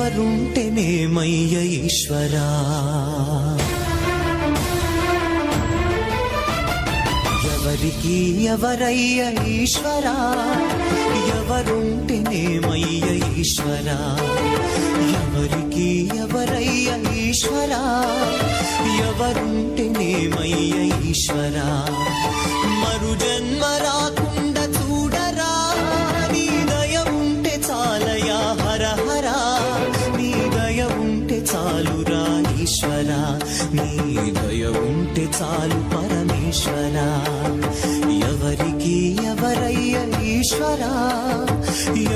ఎవరుంటేనేమయ్య ఈశ్వరా ఎవరికి ఎవరయ్య ఈశ్వరా ఎవరుంటేనేమయ్య ఈశ్వరా ఎవరికి ఎవరయ్య ఈశ్వరా ఎవరుంటేనేమయ్య ఈశ్వరా మరు జన్మ రాకుండా చూడరా నీ దయ ఉంటే చాలయా హర హర నీ దయ ఉంటే చాలురా ఈశ్వరా నీ దయ ఉంటే చాలు పరమేశ్వరా ఎవరికి ఎవరయ్య ఈశ్వరా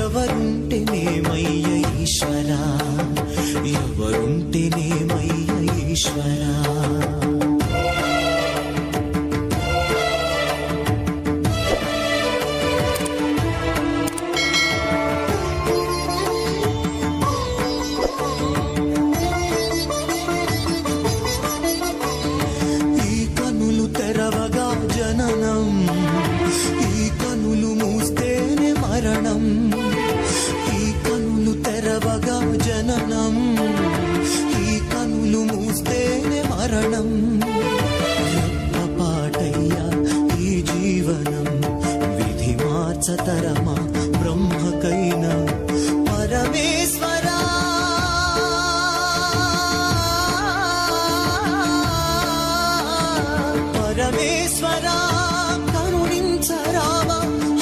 ఎవరుంటేనేమయ్య ఈశ్వరా ఎవరుంటేనేమయ్య ఈశ్వరా జననం ఈ కనులు మూస్తేనే మరణం ఈ కనులు తెరవగా జననం ఈ కనులు మూస్తేనే మరణం పాటయ్యా ఈ జీవనం విధి మార్చతరమా బ్రహ్మకైనా పరమేశ్వరా పరమేశ్వరా కరుణించరామ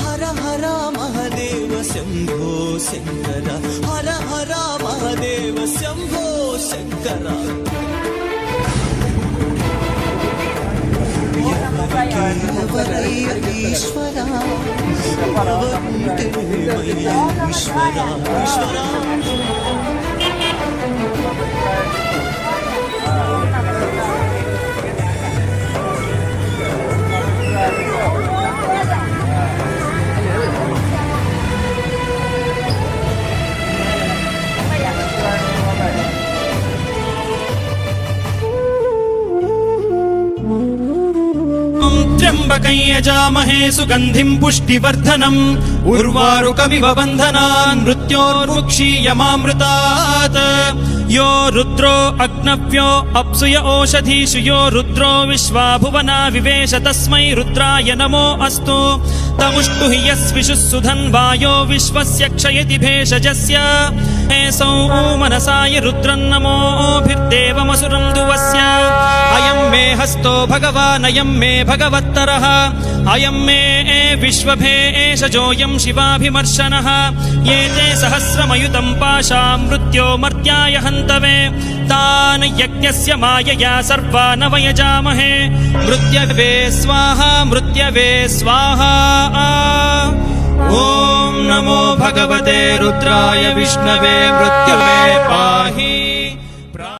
హర హర మహదేవ శంభో శంకర హర హర మహదేవ శంభో శంకర ఎవరయ్య ఈశ్వరా ఎవరుంటేనేమయ్య ఈశ్వరా ఈశ్వరా त्र्यंबकं यजामहे सुगंधिं पुष्टिवर्धनम् उर्वारुकमिव बन्धनान् मृत्योर्मुक्षीयमामृतात् यो रुद्रो अग्नव्यो अप्सुय ओषधीषु यो रुद्रो विश्वा भुवना विवेश तस्मै रुद्राय नमो अस्तु तमुष्टु हि यस्विषुः सुधन्वायो विश्वस्य क्षयति भेषजस्य एसौ मनसाय रुद्रन्नमोभिर्देवमसुरं दुवस्य अयं मे हस्तो भगवान् अयं मे भगवत्तरः अयं मे विश्वभेषजोऽयं शिवाभिमर्शनः ये ते सहस्रमयुतं पाशा मृत्यो मर्त्याय हन्तवे तान् यज्ञस्य मायया सर्वान् वयजामहे मृत्यवे स्वाहा मृत्यवे स्वाहा ॐ नमो भगवते रुद्राय विष्णवे मृत्युवे पाहि।